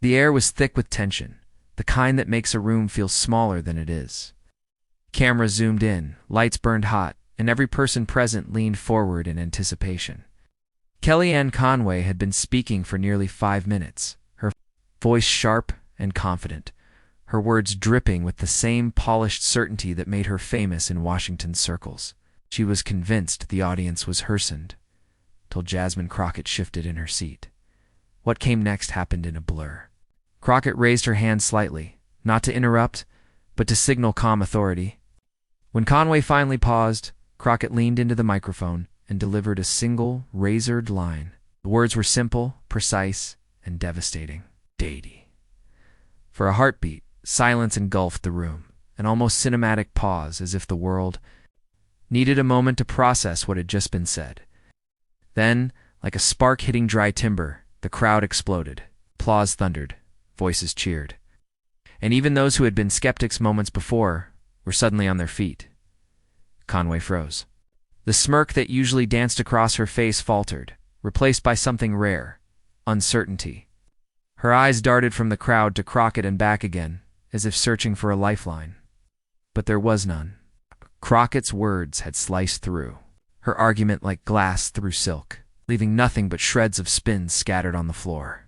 The air was thick with tension, the kind that makes a room feel smaller than it is. Cameras zoomed in, lights burned hot, and every person present leaned forward in anticipation. Kellyanne Conway had been speaking for nearly 5 minutes, her voice sharp and confident, her words dripping with the same polished certainty that made her famous in Washington circles. She was convinced the audience was hersened, till Jasmine Crockett shifted in her seat. What came next happened in a blur. Crockett raised her hand slightly, not to interrupt, but to signal calm authority. When Conway finally paused, Crockett leaned into the microphone and delivered a single, razored line. The words were simple, precise, and devastating. Deity. For a heartbeat, silence engulfed the room, an almost cinematic pause as if the world needed a moment to process what had just been said. Then, like a spark hitting dry timber, the crowd exploded. Applause thundered. Voices cheered. And even those who had been skeptics moments before were suddenly on their feet. Conway froze. The smirk that usually danced across her face faltered, replaced by something rare, uncertainty. Her eyes darted from the crowd to Crockett and back again, as if searching for a lifeline. But there was none. Crockett's words had sliced through, her argument like glass through silk, leaving nothing but shreds of spin scattered on the floor.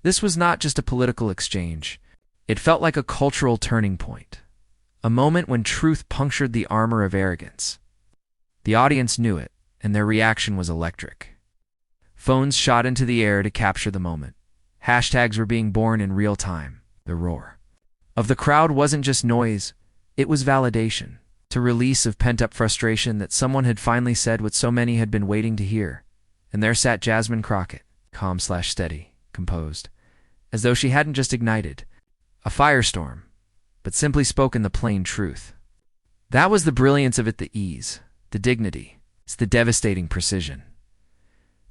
This was not just a political exchange. It felt like a cultural turning point, a moment when truth punctured the armor of arrogance. The audience knew it, and their reaction was electric. Phones shot into the air to capture the moment. Hashtags were being born in real time. The roar of the crowd wasn't just noise, it was validation, a release of pent-up frustration that someone had finally said what so many had been waiting to hear. And there sat Jasmine Crockett, calm/steady, composed, as though she hadn't just ignited a firestorm, but simply spoken the plain truth. That was the brilliance of it, the ease, the dignity, it's the devastating precision.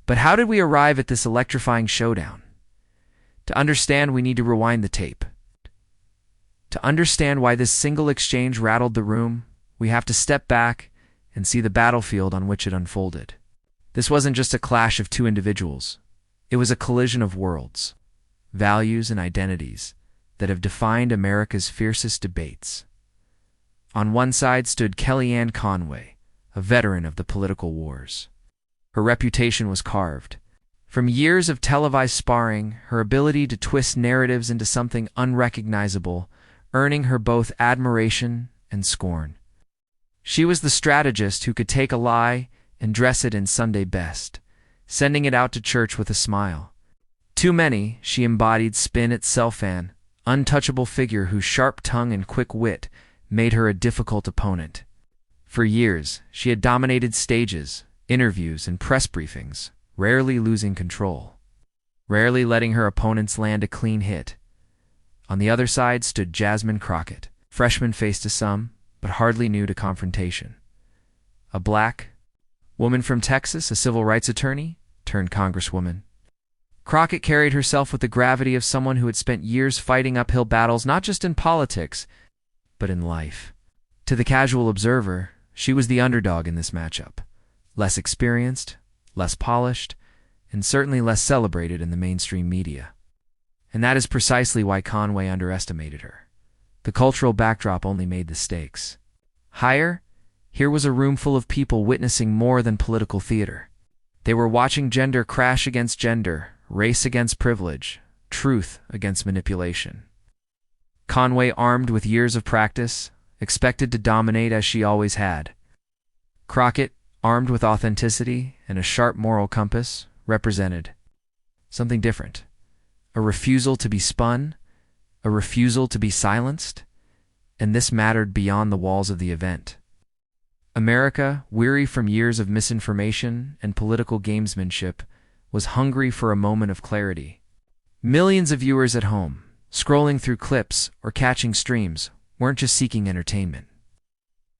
But how did we arrive at this electrifying showdown? To understand, we need to rewind the tape. To understand why this single exchange rattled the room, we have to step back and see the battlefield on which it unfolded. This wasn't just a clash of two individuals. It was a collision of worlds, values, and identities that have defined America's fiercest debates. On one side stood Kellyanne Conway, a veteran of the political wars. Her reputation was carved. From years of televised sparring, her ability to twist narratives into something unrecognizable, earning her both admiration and scorn. She was the strategist who could take a lie and dress it in Sunday best, sending it out to church with a smile. To many, she embodied spin itself, an untouchable figure whose sharp tongue and quick wit made her a difficult opponent. For years, she had dominated stages, interviews, and press briefings, rarely losing control, rarely letting her opponents land a clean hit. On the other side stood Jasmine Crockett, freshman face to some, but hardly new to confrontation. A black woman from Texas, a civil rights attorney, turned congresswoman. Crockett carried herself with the gravity of someone who had spent years fighting uphill battles not just in politics, but in life. To the casual observer, she was the underdog in this matchup, less experienced, less polished, and certainly less celebrated in the mainstream media. And that is precisely why Conway underestimated her. The cultural backdrop only made the stakes higher. Here was a room full of people witnessing more than political theater. They were watching gender crash against gender, race against privilege, truth against manipulation. Conway, armed with years of practice, expected to dominate as she always had. Crockett, armed with authenticity and a sharp moral compass, represented something different. A refusal to be spun, a refusal to be silenced, and this mattered beyond the walls of the event. America, weary from years of misinformation and political gamesmanship, was hungry for a moment of clarity. Millions of viewers at home, scrolling through clips or catching streams, weren't just seeking entertainment.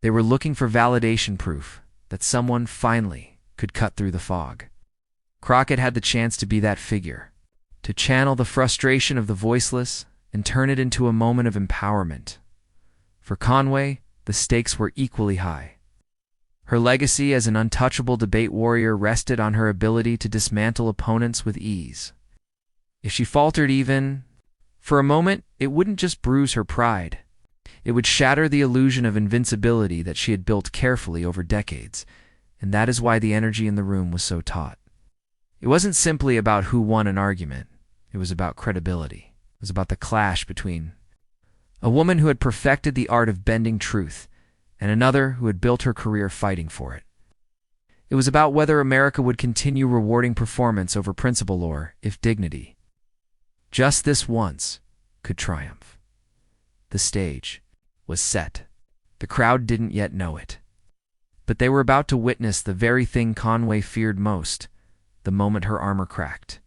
They were looking for validation proof that someone finally could cut through the fog. Crockett had the chance to be that figure, to channel the frustration of the voiceless and turn it into a moment of empowerment. For Conway, the stakes were equally high. Her legacy as an untouchable debate warrior rested on her ability to dismantle opponents with ease. If she faltered even, For a moment, it wouldn't just bruise her pride. It would shatter the illusion of invincibility that she had built carefully over decades, and that is why the energy in the room was so taut. It wasn't simply about who won an argument. It was about credibility. It was about the clash between a woman who had perfected the art of bending truth and another who had built her career fighting for it. It was about whether America would continue rewarding performance over principle or, if dignity, just this once, could triumph. The stage was set. The crowd didn't yet know it. But they were about to witness the very thing Conway feared most, the moment her armor cracked.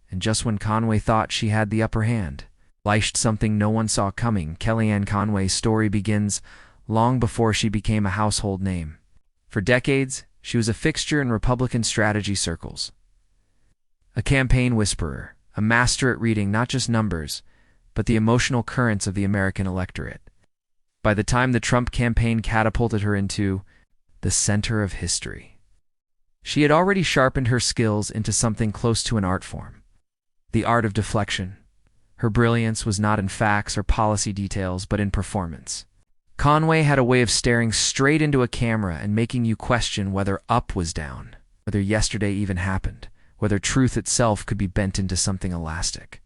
And just when Conway thought she had the upper hand, unleashed something no one saw coming. Kellyanne Conway's story begins long before she became a household name. For decades, she was a fixture in Republican strategy circles. A campaign whisperer, a master at reading not just numbers, but the emotional currents of the American electorate. By the time the Trump campaign catapulted her into the center of history, she had already sharpened her skills into something close to an art form. The art of deflection. Her brilliance was not in facts or policy details, but in performance. Conway had a way of staring straight into a camera and making you question whether up was down, whether yesterday even happened, whether truth itself could be bent into something elastic.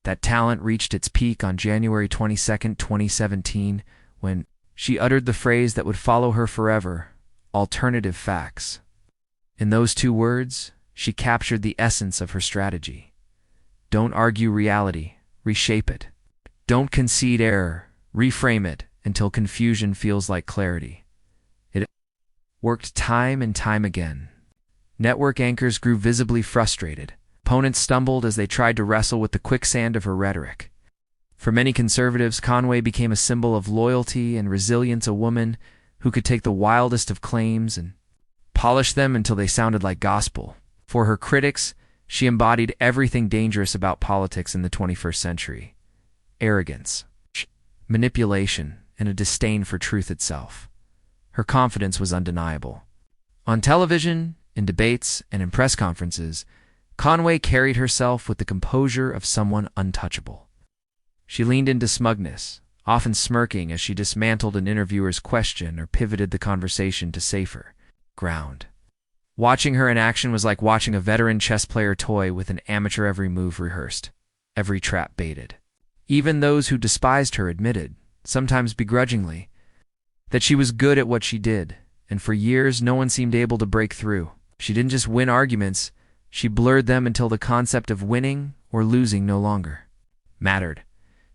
That talent reached its peak on January 22, 2017, when she uttered the phrase that would follow her forever, alternative facts. In those two words, she captured the essence of her strategy. Don't argue reality, reshape it. Don't concede error, reframe it until confusion feels like clarity. It worked time and time again. Network anchors grew visibly frustrated. Opponents stumbled as they tried to wrestle with the quicksand of her rhetoric. For many conservatives, Conway became a symbol of loyalty and resilience, a woman who could take the wildest of claims and polish them until they sounded like gospel. For her critics, she embodied everything dangerous about politics in the 21st century: arrogance, manipulation, and a disdain for truth itself. Her confidence was undeniable. On television, in debates, and in press conferences, Conway carried herself with the composure of someone untouchable. She leaned into smugness, often smirking as she dismantled an interviewer's question or pivoted the conversation to safer ground. Watching her in action was like watching a veteran chess player toy with an amateur every move rehearsed, every trap baited. Even those who despised her admitted, sometimes begrudgingly, that she was good at what she did, and for years no one seemed able to break through. She didn't just win arguments, she blurred them until the concept of winning or losing no longer mattered.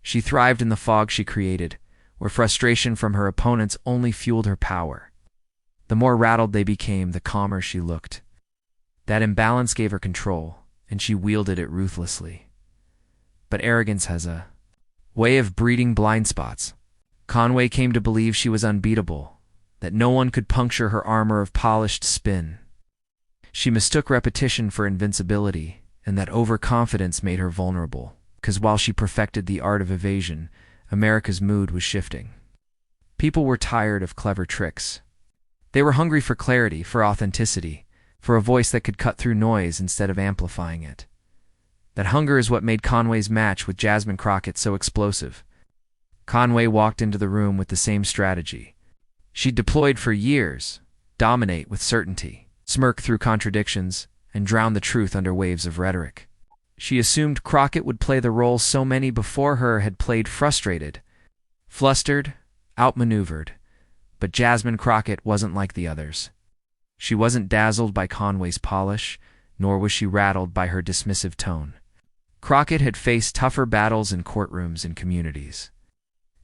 She thrived in the fog she created, where frustration from her opponents only fueled her power. The more rattled they became, the calmer she looked. That imbalance gave her control, and she wielded it ruthlessly. But arrogance has a way of breeding blind spots. Conway came to believe she was unbeatable, that no one could puncture her armor of polished spin. She mistook repetition for invincibility, and that overconfidence made her vulnerable, because while she perfected the art of evasion, America's mood was shifting. People were tired of clever tricks. They were hungry for clarity, for authenticity, for a voice that could cut through noise instead of amplifying it. That hunger is what made Conway's match with Jasmine Crockett so explosive. Conway walked into the room with the same strategy. She'd deployed for years: dominate with certainty, smirk through contradictions, and drown the truth under waves of rhetoric. She assumed Crockett would play the role so many before her had played: frustrated, flustered, outmaneuvered. But Jasmine Crockett wasn't like the others. She wasn't dazzled by Conway's polish, nor was she rattled by her dismissive tone. Crockett had faced tougher battles in courtrooms and communities.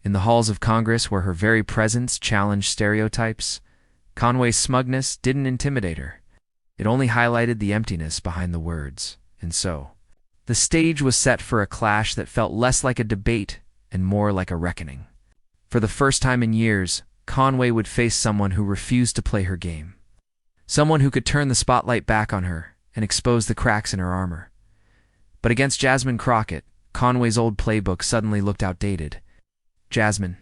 In the halls of Congress, where her very presence challenged stereotypes, Conway's smugness didn't intimidate her. It only highlighted the emptiness behind the words. And so, the stage was set for a clash that felt less like a debate and more like a reckoning. For the first time in years, Conway would face someone who refused to play her game. Someone who could turn the spotlight back on her and expose the cracks in her armor. But against Jasmine Crockett, Conway's old playbook suddenly looked outdated. Jasmine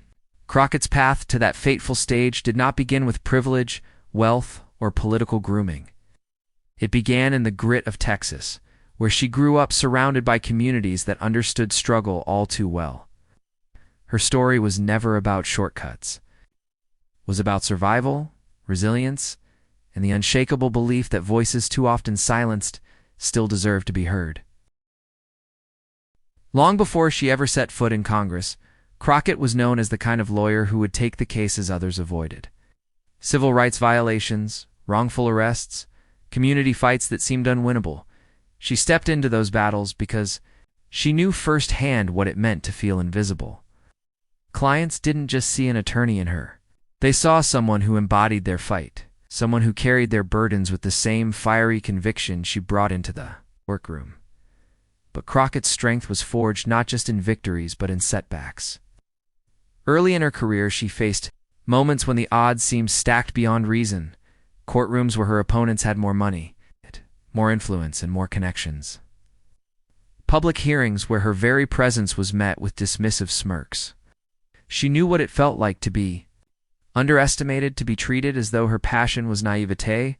Crockett's path to that fateful stage did not begin with privilege, wealth, or political grooming. It began in the grit of Texas, where she grew up surrounded by communities that understood struggle all too well. Her story was never about shortcuts. It was about survival, resilience, and the unshakable belief that voices too often silenced still deserve to be heard. Long before she ever set foot in Congress, Crockett was known as the kind of lawyer who would take the cases others avoided. Civil rights violations, wrongful arrests, community fights that seemed unwinnable. She stepped into those battles because she knew firsthand what it meant to feel invisible. Clients didn't just see an attorney in her. They saw someone who embodied their fight, someone who carried their burdens with the same fiery conviction she brought into the workroom. But Crockett's strength was forged not just in victories but in setbacks. Early in her career, she faced moments when the odds seemed stacked beyond reason, courtrooms where her opponents had more money, more influence, and more connections. Public hearings where her very presence was met with dismissive smirks. She knew what it felt like to be underestimated, to be treated as though her passion was naivete,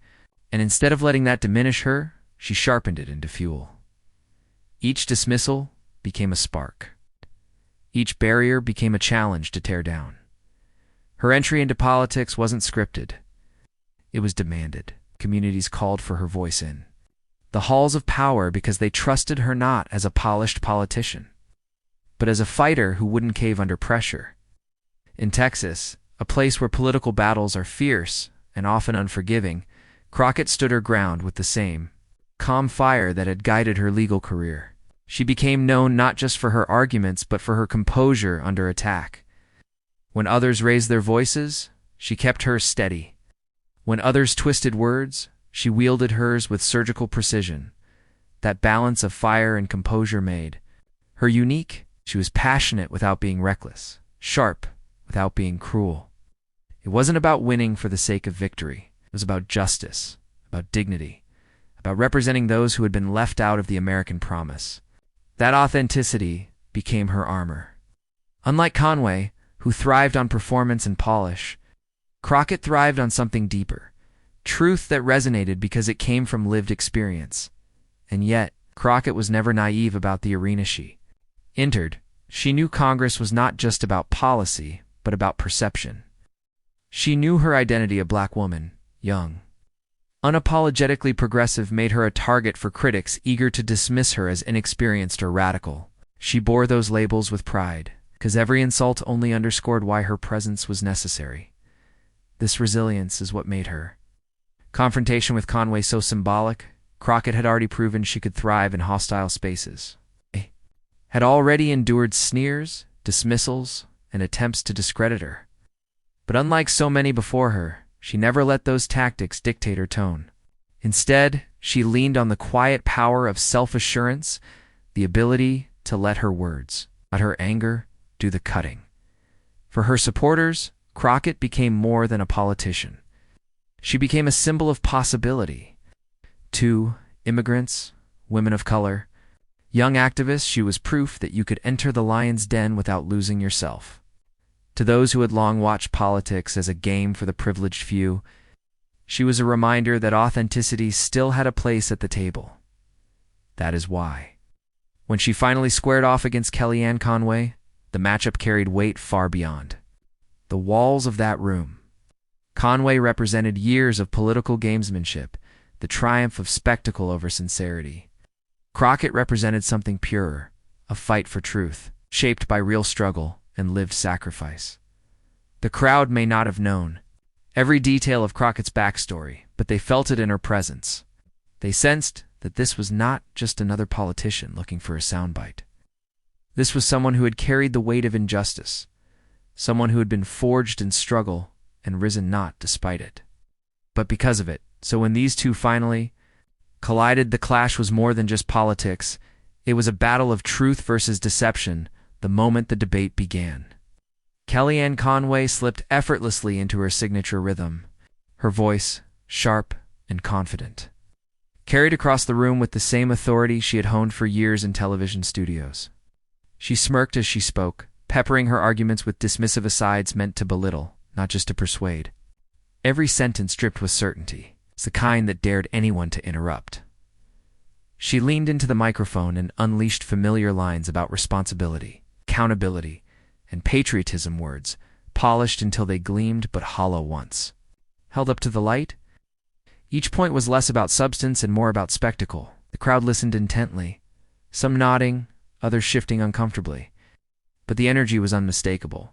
and instead of letting that diminish her, she sharpened it into fuel. Each dismissal became a spark. Each barrier became a challenge to tear down. Her entry into politics wasn't scripted. It was demanded. Communities called for her voice in the halls of power because they trusted her not as a polished politician, but as a fighter who wouldn't cave under pressure. In Texas, a place where political battles are fierce and often unforgiving, Crockett stood her ground with the same calm fire that had guided her legal career. She became known not just for her arguments but for her composure under attack. When others raised their voices, she kept hers steady. When others twisted words, she wielded hers with surgical precision. That balance of fire and composure made her unique. She was passionate without being reckless, sharp without being cruel. It wasn't about winning for the sake of victory. It was about justice, about dignity, about representing those who had been left out of the American promise. That authenticity became her armor. Unlike Conway, who thrived on performance and polish, Crockett thrived on something deeper, truth that resonated because it came from lived experience. And yet, Crockett was never naive about the arena she entered. She knew Congress was not just about policy, but about perception. She knew her identity, a black woman, young, unapologetically progressive, made her a target for critics eager to dismiss her as inexperienced or radical. She bore those labels with pride, because every insult only underscored why her presence was necessary. This resilience is what made her confrontation with Conway so symbolic. Crockett had already proven she could thrive in hostile spaces, had already endured sneers, dismissals, and attempts to discredit her. But unlike so many before her, she never let those tactics dictate her tone. Instead, she leaned on the quiet power of self-assurance, the ability to let her words, not her anger, do the cutting. For her supporters, Crockett became more than a politician. She became a symbol of possibility. To immigrants, women of color, young activists, she was proof that you could enter the lion's den without losing yourself. To those who had long watched politics as a game for the privileged few, she was a reminder that authenticity still had a place at the table. That is why, when she finally squared off against Kellyanne Conway, the matchup carried weight far beyond the walls of that room. Conway represented years of political gamesmanship, the triumph of spectacle over sincerity. Crockett represented something purer, a fight for truth, shaped by real struggle and lived sacrifice. The crowd may not have known every detail of Crockett's backstory, but they felt it in her presence. They sensed that this was not just another politician looking for a soundbite. This was someone who had carried the weight of injustice, someone who had been forged in struggle and risen not despite it, but because of it. So when these two finally collided, the clash was more than just politics. It was a battle of truth versus deception the moment the debate began. Kellyanne Conway slipped effortlessly into her signature rhythm, her voice sharp and confident, carried across the room with the same authority she had honed for years in television studios. She smirked as she spoke, peppering her arguments with dismissive asides meant to belittle, not just to persuade. Every sentence dripped with certainty. It's the kind that dared anyone to interrupt. She leaned into the microphone and unleashed familiar lines about responsibility, accountability, and patriotism, words polished until they gleamed but hollow once. Held up to the light? Each point was less about substance and more about spectacle. The crowd listened intently, some nodding, others shifting uncomfortably. But the energy was unmistakable.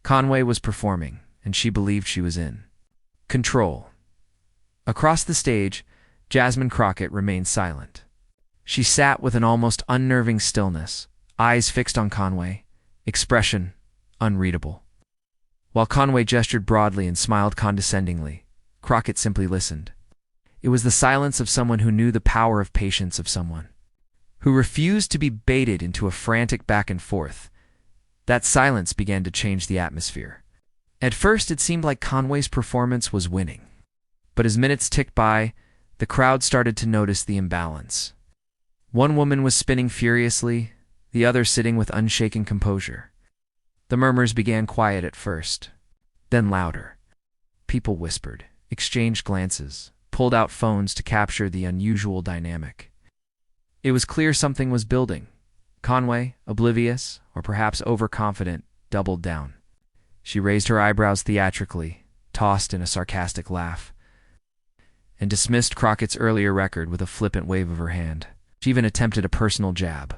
Conway was performing, and she believed she was in control. Across the stage, Jasmine Crockett remained silent. She sat with an almost unnerving stillness, eyes fixed on Conway, expression unreadable. While Conway gestured broadly and smiled condescendingly, Crockett simply listened. It was the silence of someone who knew the power of patience, of someone who refused to be baited into a frantic back and forth. That silence began to change the atmosphere. At first, it seemed like Conway's performance was winning. But as minutes ticked by, the crowd started to notice the imbalance. One woman was spinning furiously, the other sitting with unshaken composure. The murmurs began quiet at first, then louder. People whispered, exchanged glances, pulled out phones to capture the unusual dynamic. It was clear something was building. Conway, oblivious, or perhaps overconfident, doubled down. She raised her eyebrows theatrically, tossed in a sarcastic laugh, and dismissed Crockett's earlier record with a flippant wave of her hand. She even attempted a personal jab,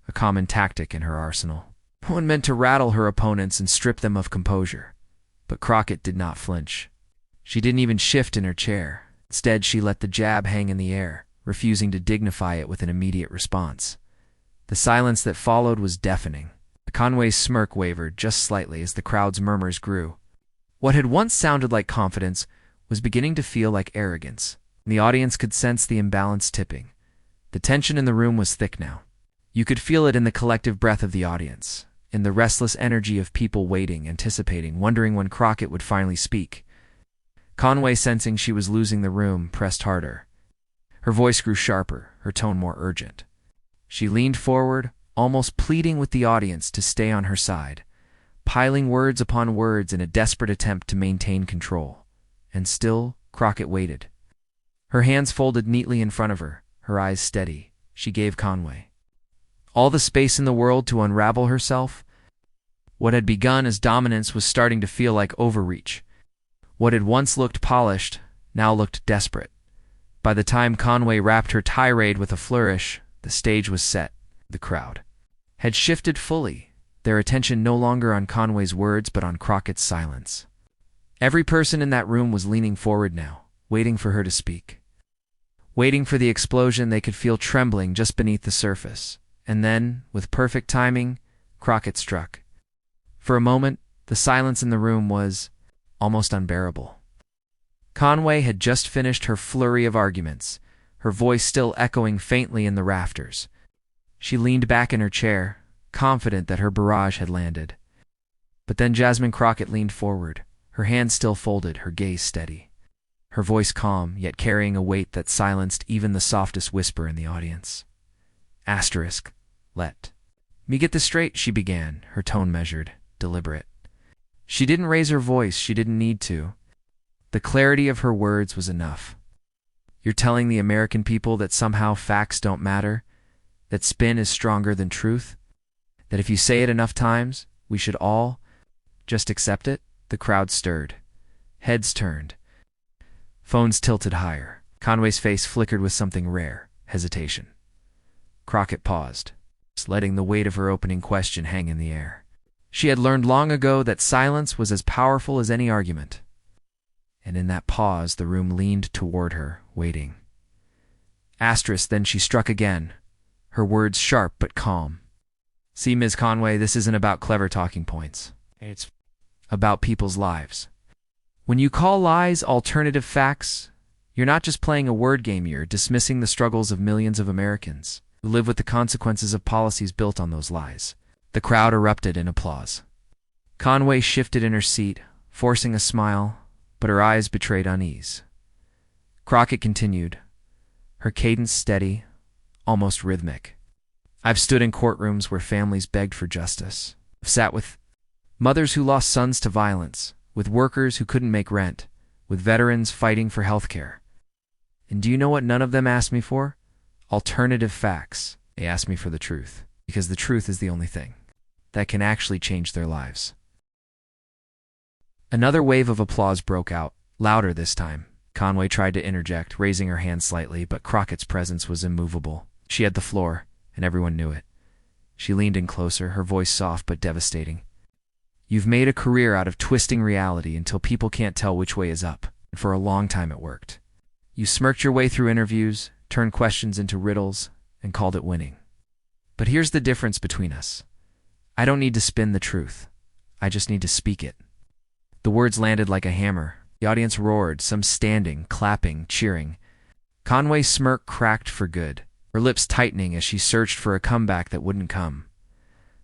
a common tactic in her arsenal. One meant to rattle her opponents and strip them of composure. But Crockett did not flinch. She didn't even shift in her chair. Instead, she let the jab hang in the air, refusing to dignify it with an immediate response. The silence that followed was deafening. Conway's smirk wavered just slightly as the crowd's murmurs grew. What had once sounded like confidence was beginning to feel like arrogance. The audience could sense the imbalance tipping. The tension in the room was thick now. You could feel it in the collective breath of the audience, in the restless energy of people waiting, anticipating, wondering when Crockett would finally speak. Conway, sensing she was losing the room, pressed harder. Her voice grew sharper, her tone more urgent. She leaned forward, almost pleading with the audience to stay on her side, piling words upon words in a desperate attempt to maintain control. And still, Crockett waited. Her hands folded neatly in front of her, her eyes steady. She gave Conway all the space in the world to unravel herself. What had begun as dominance was starting to feel like overreach. What had once looked polished now looked desperate. By the time Conway wrapped her tirade with a flourish, the stage was set. The crowd had shifted fully, their attention no longer on Conway's words but on Crockett's silence. Every person in that room was leaning forward now, waiting for her to speak. Waiting for the explosion they could feel trembling just beneath the surface. And then, with perfect timing, Crockett struck. For a moment, the silence in the room was almost unbearable. Conway had just finished her flurry of arguments, her voice still echoing faintly in the rafters. She leaned back in her chair, confident that her barrage had landed. But then Jasmine Crockett leaned forward, her hands still folded, her gaze steady. Her voice calm, yet carrying a weight that silenced even the softest whisper in the audience. Let me get this straight, she began, her tone measured, deliberate. She didn't raise her voice, she didn't need to. The clarity of her words was enough. You're telling the American people that somehow facts don't matter? That spin is stronger than truth? That if you say it enough times, we should all just accept it? The crowd stirred. Heads turned. Phones tilted higher. Conway's face flickered with something rare, hesitation. Crockett paused, letting the weight of her opening question hang in the air. She had learned long ago that silence was as powerful as any argument. And in that pause, the room leaned toward her, waiting. Then she struck again, her words sharp but calm. See, Ms. Conway, this isn't about clever talking points. It's about people's lives. When you call lies alternative facts, you're not just playing a word game, you're dismissing the struggles of millions of Americans who live with the consequences of policies built on those lies. The crowd erupted in applause. Conway shifted in her seat, forcing a smile, but her eyes betrayed unease. Crockett continued, her cadence steady, almost rhythmic. I've stood in courtrooms where families begged for justice. I've sat with mothers who lost sons to violence, with workers who couldn't make rent, with veterans fighting for health care. And do you know what none of them asked me for? alternative facts. They asked me for the truth, because the truth is the only thing that can actually change their lives. Another wave of applause broke out, louder this time. Conway tried to interject, raising her hand slightly, but Crockett's presence was immovable. She had the floor, and everyone knew it. She leaned in closer, her voice soft but devastating. You've made a career out of twisting reality until people can't tell which way is up, and for a long time it worked. You smirked your way through interviews, turned questions into riddles, and called it winning. But here's the difference between us. I don't need to spin the truth. I just need to speak it. The words landed like a hammer. The audience roared, some standing, clapping, cheering. Conway's smirk cracked for good, her lips tightening as she searched for a comeback that wouldn't come.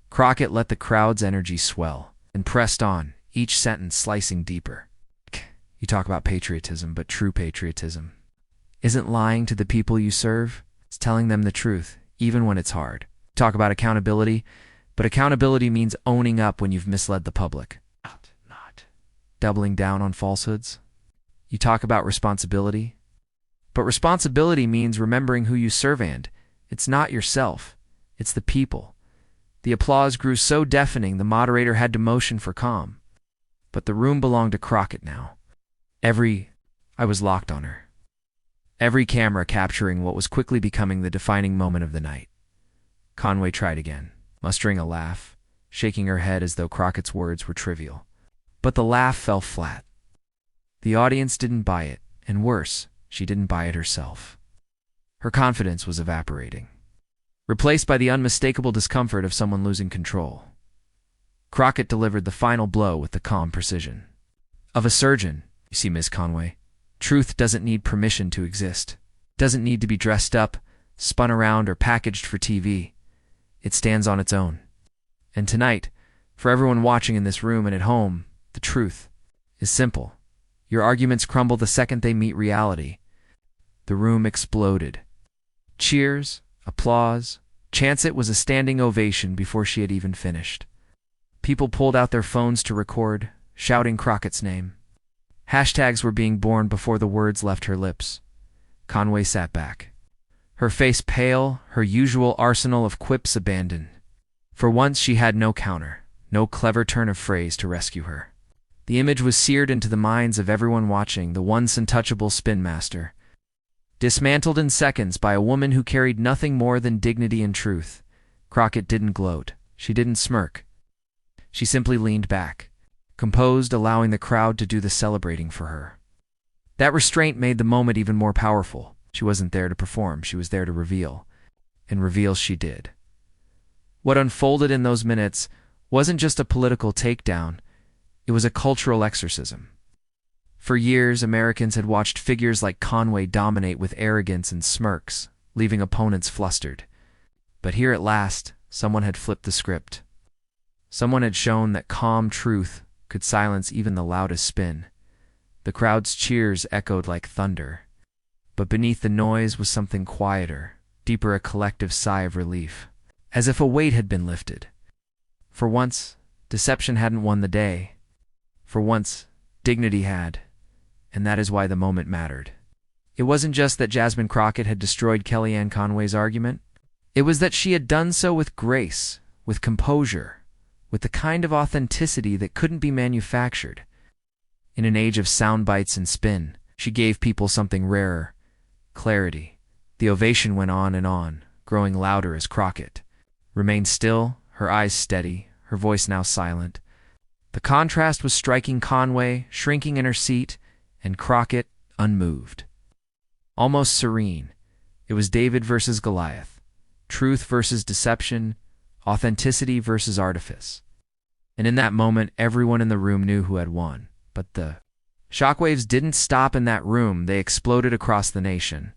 Crockett let the crowd's energy swell and pressed on, each sentence slicing deeper. You talk about patriotism, but true patriotism isn't lying to the people you serve. It's telling them the truth, even when it's hard. Talk about accountability, but accountability means owning up when you've misled the public. Not doubling down on falsehoods. You talk about responsibility, but responsibility means remembering who you serve, and it's not yourself, it's the people. The applause grew so deafening the moderator had to motion for calm. But the room belonged to Crockett now. I was locked on her. Every camera capturing what was quickly becoming the defining moment of the night. Conway tried again, mustering a laugh, shaking her head as though Crockett's words were trivial. But the laugh fell flat. The audience didn't buy it, and worse, she didn't buy it herself. Her confidence was evaporating, replaced by the unmistakable discomfort of someone losing control. Crockett delivered the final blow with the calm precision of a surgeon. You see, Miss Conway, truth doesn't need permission to exist. It doesn't need to be dressed up, spun around, or packaged for TV. It stands on its own. And tonight, for everyone watching in this room and at home, the truth is simple. Your arguments crumble the second they meet reality. The room exploded. Cheers, applause, chance it was a standing ovation before she had even finished. People pulled out their phones to record, shouting Crockett's name. Hashtags were being born before the words left her lips. Conway sat back, her face pale, her usual arsenal of quips abandoned. For once she had no counter, no clever turn of phrase to rescue her. The image was seared into the minds of everyone watching, the once untouchable spin master, dismantled in seconds by a woman who carried nothing more than dignity and truth. Crockett didn't gloat. She didn't smirk. She simply leaned back, composed, allowing the crowd to do the celebrating for her. That restraint made the moment even more powerful. She wasn't there to perform, she was there to reveal. And reveal she did. What unfolded in those minutes wasn't just a political takedown, it was a cultural exorcism. For years, Americans had watched figures like Conway dominate with arrogance and smirks, leaving opponents flustered. But here at last, someone had flipped the script. Someone had shown that calm truth could silence even the loudest spin. The crowd's cheers echoed like thunder. But beneath the noise was something quieter, deeper, a collective sigh of relief, as if a weight had been lifted. For once, deception hadn't won the day. For once, dignity had. And that is why the moment mattered. It wasn't just that Jasmine Crockett had destroyed Kellyanne Conway's argument. It was that she had done so with grace, with composure, with the kind of authenticity that couldn't be manufactured. In an age of sound bites and spin, she gave people something rarer: clarity. The ovation went on, growing louder as Crockett remained still, her eyes steady, her voice now silent. The contrast was striking: Conway shrinking in her seat, and Crockett unmoved, almost serene. It was David versus Goliath, truth versus deception, authenticity versus artifice. And in that moment, everyone in the room knew who had won. But the shockwaves didn't stop in that room, they exploded across the nation.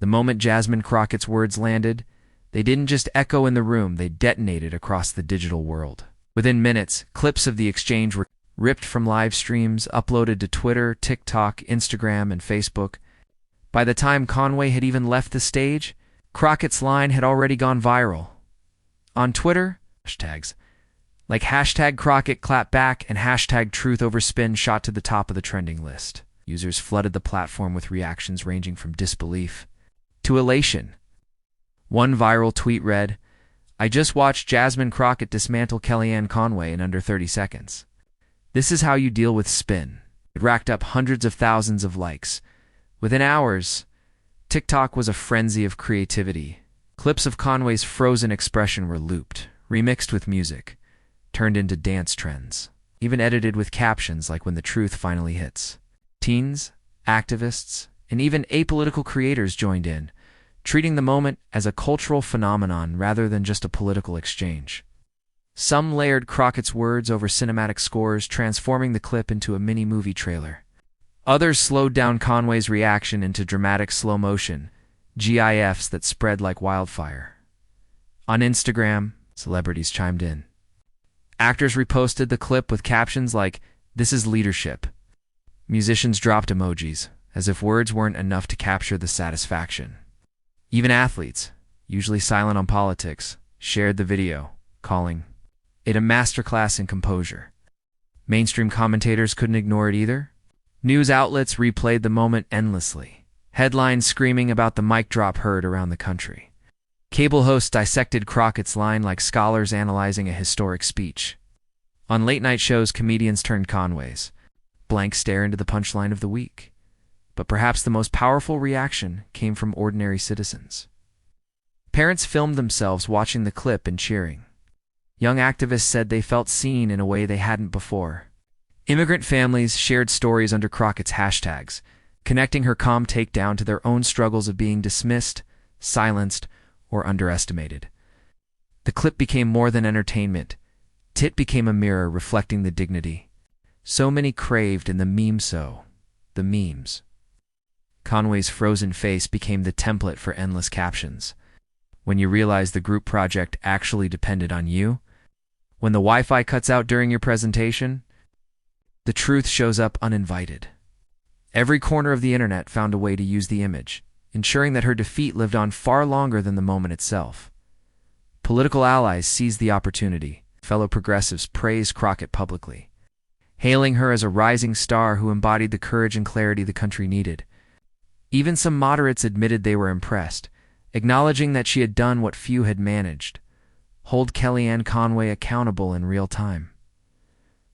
The moment Jasmine Crockett's words landed, they didn't just echo in the room, they detonated across the digital world. Within minutes, clips of the exchange were ripped from live streams, uploaded to Twitter, TikTok, Instagram, and Facebook. By the time Conway had even left the stage, Crockett's line had already gone viral. On Twitter, hashtags like hashtag Crockett Clapback and hashtag Truth Over Spin shot to the top of the trending list. Users flooded the platform with reactions ranging from disbelief to elation. One viral tweet read, "I just watched Jasmine Crockett dismantle Kellyanne Conway in under 30 seconds. This is how you deal with spin." It racked up hundreds of thousands of likes. Within hours, TikTok was a frenzy of creativity. Clips of Conway's frozen expression were looped, remixed with music, turned into dance trends, even edited with captions like "when the truth finally hits." Teens, activists, and even apolitical creators joined in, treating the moment as a cultural phenomenon rather than just a political exchange. Some layered Crockett's words over cinematic scores, transforming the clip into a mini-movie trailer. Others slowed down Conway's reaction into dramatic slow motion, GIFs that spread like wildfire. On Instagram, celebrities chimed in. Actors reposted the clip with captions like, "This is leadership." Musicians dropped emojis, as if words weren't enough to capture the satisfaction. Even athletes, usually silent on politics, shared the video, calling it a masterclass in composure. Mainstream commentators couldn't ignore it either. News outlets replayed the moment endlessly, headlines screaming about the mic drop heard around the country. Cable hosts dissected Crockett's line like scholars analyzing a historic speech. On late-night shows, comedians turned Conway's blank stare into the punchline of the week. But perhaps the most powerful reaction came from ordinary citizens. Parents filmed themselves watching the clip and cheering. Young activists said they felt seen in a way they hadn't before. Immigrant families shared stories under Crockett's hashtags, connecting her calm takedown to their own struggles of being dismissed, silenced, or underestimated. The clip became more than entertainment. It became a mirror reflecting the dignity so many craved in the the memes. Conway's frozen face became the template for endless captions. When you realize the group project actually depended on you, when the Wi-Fi cuts out during your presentation, the truth shows up uninvited. Every corner of the internet found a way to use the image, ensuring that her defeat lived on far longer than the moment itself. Political allies seized the opportunity. Fellow progressives praised Crockett publicly, hailing her as a rising star who embodied the courage and clarity the country needed. Even some moderates admitted they were impressed, acknowledging that she had done what few had managed: hold Kellyanne Conway accountable in real time.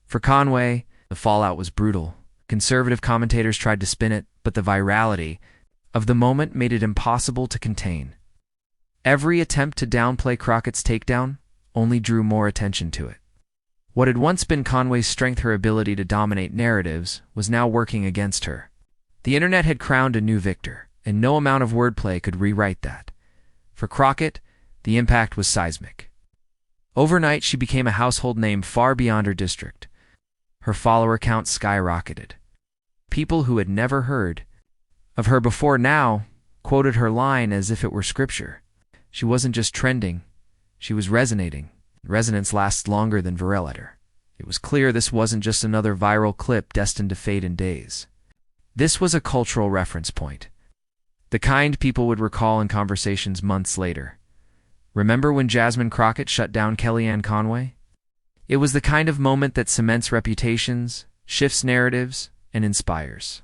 For Conway, the fallout was brutal. Conservative commentators tried to spin it, but the virality of the moment made it impossible to contain. Every attempt to downplay Crockett's takedown only drew more attention to it. What had once been Conway's strength, her ability to dominate narratives, was now working against her. The internet had crowned a new victor, and no amount of wordplay could rewrite that. For Crockett, the impact was seismic. Overnight, she became a household name far beyond her district. Her follower count skyrocketed. People who had never heard of her before now quoted her line as if it were scripture. She wasn't just trending, she was resonating. Resonance lasts longer than virality. It was clear this wasn't just another viral clip destined to fade in days. This was a cultural reference point, the kind people would recall in conversations months later. Remember when Jasmine Crockett shut down Kellyanne Conway? It was the kind of moment that cements reputations, shifts narratives, and inspires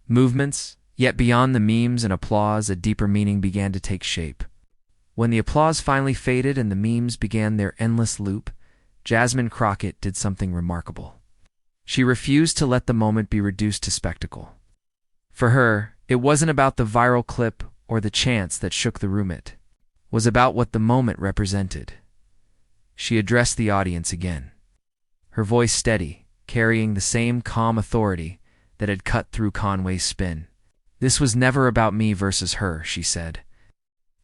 movements. Yet beyond the memes and applause, a deeper meaning began to take shape. When the applause finally faded and the memes began their endless loop, Jasmine Crockett did something remarkable. She refused to let the moment be reduced to spectacle. For her, it wasn't about the viral clip or the chants that shook the room. It was about what the moment represented. She addressed the audience again, her voice steady, carrying the same calm authority that had cut through Conway's spin. "This was never about me versus her," she said.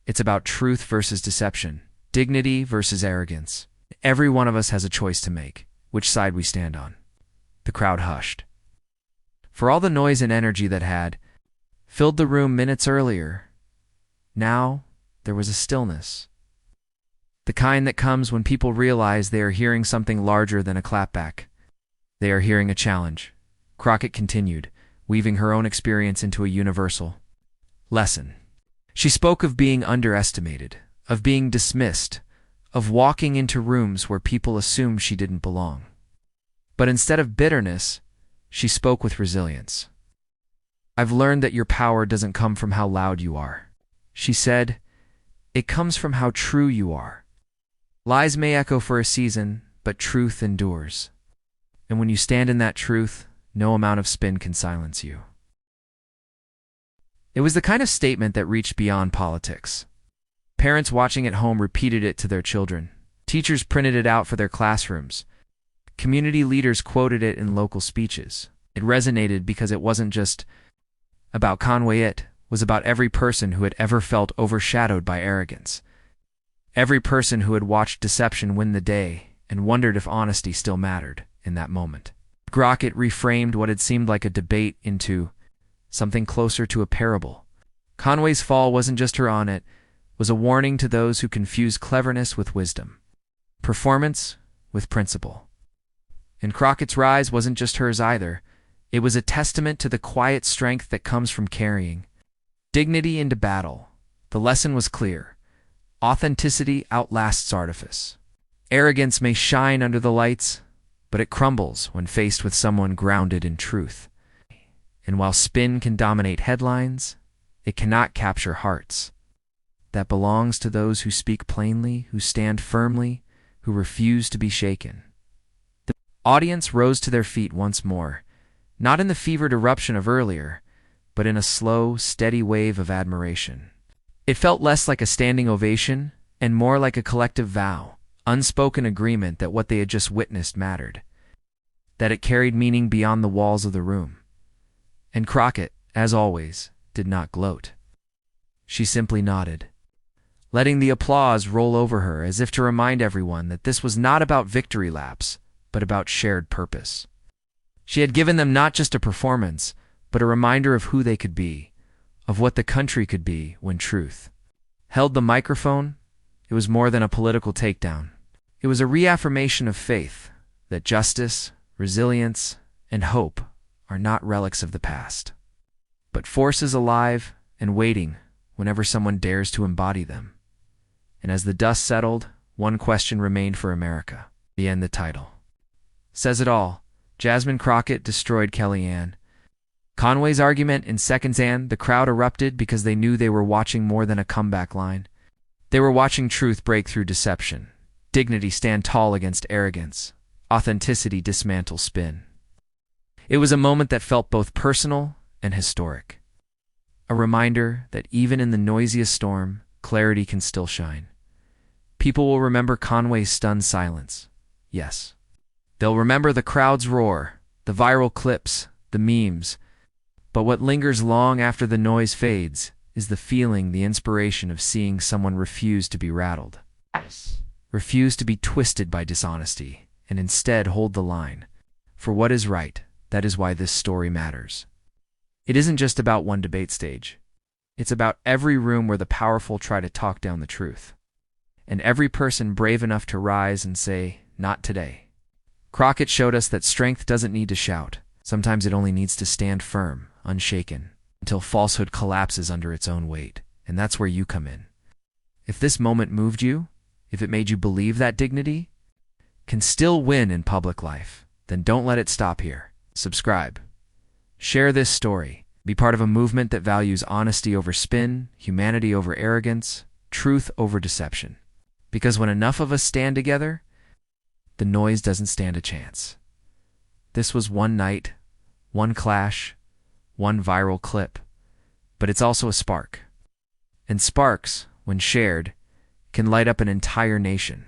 "It's about truth versus deception, dignity versus arrogance. Every one of us has a choice to make, which side we stand on." The crowd hushed. For all the noise and energy that had filled the room minutes earlier, now there was a stillness. The kind that comes when people realize they are hearing something larger than a clapback. They are hearing a challenge. Crockett continued, weaving her own experience into a universal lesson. She spoke of being underestimated, of being dismissed, of walking into rooms where people assumed she didn't belong. But instead of bitterness, she spoke with resilience. "I've learned that your power doesn't come from how loud you are," she said. It comes from how true you are. Lies may echo for a season, but truth endures. And when you stand in that truth, no amount of spin can silence you. It was the kind of statement that reached beyond politics. Parents watching at home repeated it to their children. Teachers printed it out for their classrooms. Community leaders quoted it in local speeches. It resonated because it wasn't just about Conway, it was about every person who had ever felt overshadowed by arrogance. Every person who had watched deception win the day and wondered if honesty still mattered in that moment. Crockett reframed what had seemed like a debate into something closer to a parable. Conway's fall wasn't just her on it, was a warning to those who confuse cleverness with wisdom, performance with principle. And Crockett's rise wasn't just hers either. It was a testament to the quiet strength that comes from carrying dignity into battle. The lesson was clear. Authenticity outlasts artifice. Arrogance may shine under the lights, but it crumbles when faced with someone grounded in truth. And while spin can dominate headlines, it cannot capture hearts. That belongs to those who speak plainly, who stand firmly, who refuse to be shaken. The audience rose to their feet once more, not in the fevered eruption of earlier, but in a slow, steady wave of admiration. It felt less like a standing ovation and more like a collective vow, unspoken agreement that what they had just witnessed mattered, that it carried meaning beyond the walls of the room. And Crockett, as always, did not gloat. She simply nodded, letting the applause roll over her as if to remind everyone that this was not about victory laps, but about shared purpose. She had given them not just a performance, but a reminder of who they could be, of what the country could be when truth held the microphone. It was more than a political takedown. It was a reaffirmation of faith that justice, resilience, and hope are not relics of the past, but forces alive and waiting whenever someone dares to embody them. And as the dust settled, one question remained for America. The end, the title says it all. Jasmine Crockett destroyed Kellyanne Conway's argument in seconds, and the crowd erupted because they knew they were watching more than a comeback line. They were watching truth break through deception, dignity stand tall against arrogance, authenticity dismantle spin. It was a moment that felt both personal and historic. A reminder that even in the noisiest storm, clarity can still shine. People will remember Conway's stunned silence. Yes. They'll remember the crowd's roar, the viral clips, the memes. But what lingers long after the noise fades is the feeling, the inspiration of seeing someone refuse to be rattled. Refuse to be twisted by dishonesty, and instead hold the line. For what is right, that is why this story matters. It isn't just about one debate stage. It's about every room where the powerful try to talk down the truth. And every person brave enough to rise and say, not today. Crockett showed us that strength doesn't need to shout. Sometimes it only needs to stand firm, unshaken, until falsehood collapses under its own weight. And that's where you come in. If this moment moved you, if it made you believe that dignity can still win in public life, then don't let it stop here. Subscribe. Share this story. Be part of a movement that values honesty over spin, humanity over arrogance, truth over deception. Because when enough of us stand together, the noise doesn't stand a chance. This was one night, one clash, one viral clip, but it's also a spark. And sparks, when shared, can light up an entire nation.